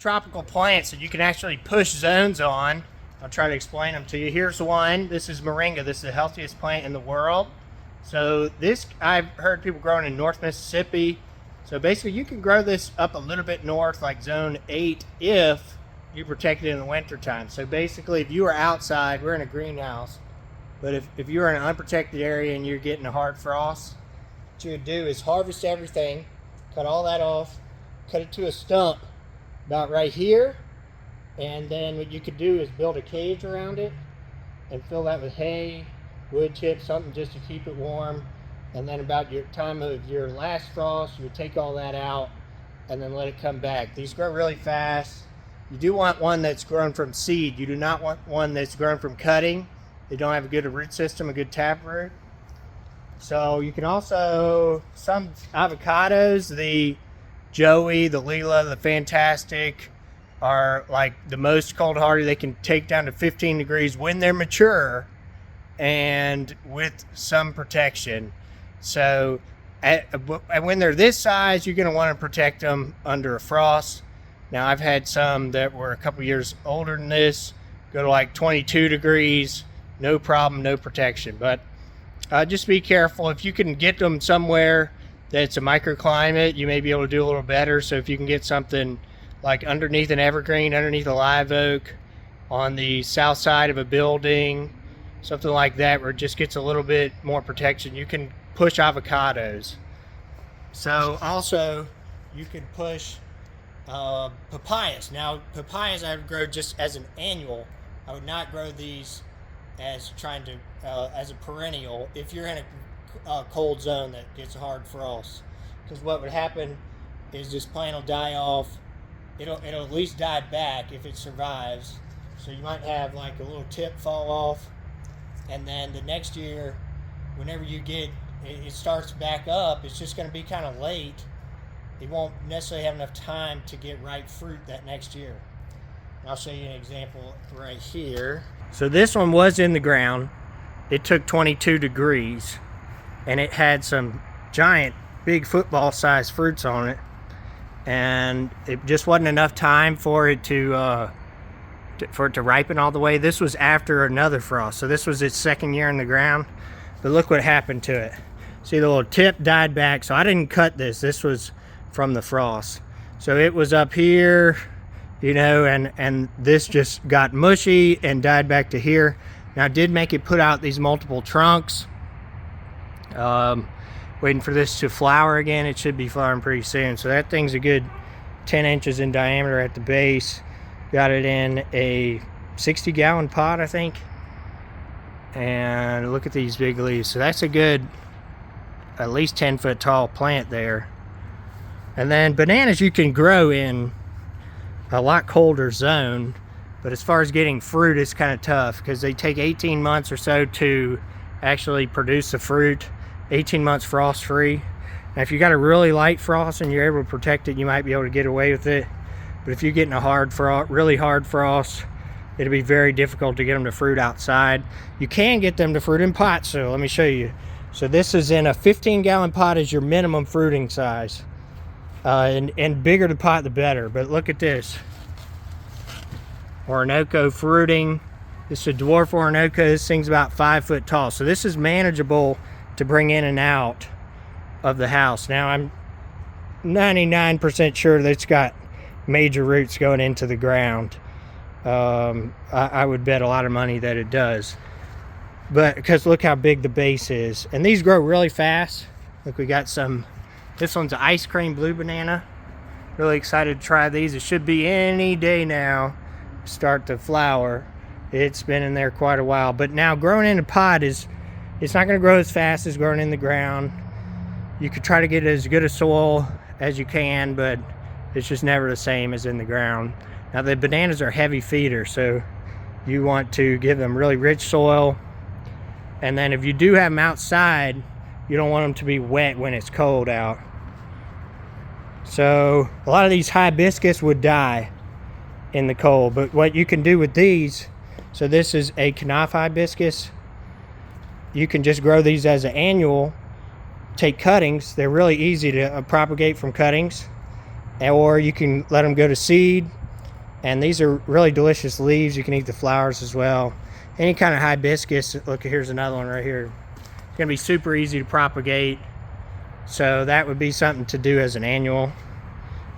tropical plants that you can actually push zones on. I'll try to explain them to you. Here's one. This is moringa. This is the healthiest plant in the world. So this, I've heard people growing in North Mississippi. So basically you can grow this up a little bit north, like zone 8, if you protect it in the winter time. So basically if you are outside, we're in a greenhouse, but if you're in an unprotected area and you're getting a hard frost, what you would do is harvest everything, cut all that off, cut it to a stump about right here, and then what you could do is build a cage around it and fill that with hay, wood chips, something just to keep it warm. And then about your time of your last frost, you would take all that out and then let it come back. These grow really fast. You do want one that's grown from seed. You do not want one that's grown from cutting. They don't have a good root system, a good taproot. So you can also, some avocados, the Joey, the Leela, the Fantastic, are like the most cold hardy. They can take down to 15 degrees when they're mature and with some protection. So when they're this size, you're going to want to protect them under a frost. Now I've had some that were a couple years older than this go to like 22 degrees, no problem, no protection. But just be careful. If you can get them somewhere that's a microclimate, you may be able to do a little better. So if you can get something like underneath an evergreen, underneath a live oak, on the south side of a building, something like that where it just gets a little bit more protection, you can push avocados. So also you can push papayas. Now papayas I would grow just as an annual. I would not grow these as trying to as a perennial if you're in a cold zone that gets hard frost, because what would happen is this plant will die off. It'll at least die back if it survives. So you might have like a little tip fall off, and then the next year whenever you get it starts back up, it's just going to be kind of late. It won't necessarily have enough time to get ripe fruit that next year. I'll show you an example right here. So this one was in the ground. It took 22 degrees and it had some giant big football sized fruits on it, and it just wasn't enough time for it to ripen all the way. This was after another frost, so this was its second year in the ground. But look what happened to it. See, the little tip died back. So I didn't cut this. This was from the frost. So it was up here, you know, and this just got mushy and died back to here. Now I did make it put out these multiple trunks. Waiting for this to flower again. It should be flowering pretty soon. So that thing's a good 10 inches in diameter at the base. Got it in a 60-gallon pot, I think. And look at these big leaves. So that's a good at least 10-foot tall plant there. And then bananas you can grow in a lot colder zone, but as far as getting fruit, it's kind of tough because they take 18 months or so to actually produce the fruit. 18 months frost free. Now if you got a really light frost and you're able to protect it, you might be able to get away with it. But if you're getting a hard frost, really hard frost, it'll be very difficult to get them to fruit outside. You can get them to fruit in pots, so let me show you. So this is in a 15-gallon pot is your minimum fruiting size. And bigger the pot, the better. But look at this. Orinoco fruiting. This is a dwarf Orinoco. This thing's about 5 foot tall. So this is manageable to bring in and out of the house. Now I'm 99% sure that it's got major roots going into the ground. I would bet a lot of money that it does, but because look how big the base is, and these grow really fast. Look, we got some. This one's an ice cream blue banana. Really excited to try these. It should be any day now start to flower. It's been in there quite a while, but now growing in a pot it's not going to grow as fast as growing in the ground. You could try to get as good a soil as you can, but it's just never the same as in the ground. Now the bananas are heavy feeders, so you want to give them really rich soil. And then if you do have them outside, you don't want them to be wet when it's cold out. So a lot of these hibiscus would die in the cold, but what you can do with these, so this is a Knopf hibiscus. You can just grow these as an annual, take cuttings. They're really easy to propagate from cuttings, or you can let them go to seed. And these are really delicious leaves. You can eat the flowers as well. Any kind of hibiscus. Look, here's another one right here. It's gonna be super easy to propagate. So that would be something to do as an annual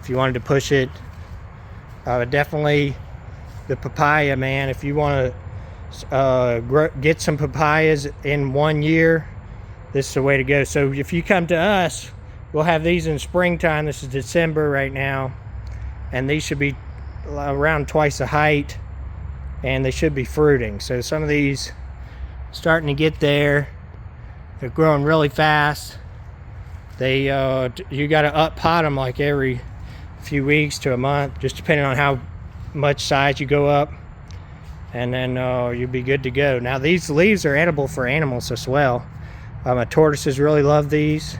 if you wanted to push it. Definitely the papaya, man. If you want to get some papayas in 1 year, this is the way to go. So if you come to us, we'll have these in springtime. This is December right now, and these should be around twice the height, and they should be fruiting. So some of these starting to get there. They're growing really fast. They you got to up pot them like every few weeks to a month, just depending on how much size you go up, and then you'll be good to go. Now these leaves are edible for animals as well. My tortoises really love these.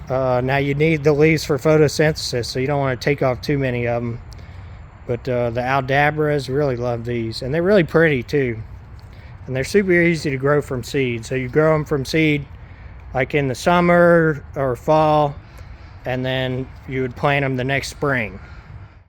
Now you need the leaves for photosynthesis, so you don't want to take off too many of them. But the aldabras really love these, and they're really pretty too. And they're super easy to grow from seed. So you grow them from seed like in the summer or fall, and then you would plant them the next spring.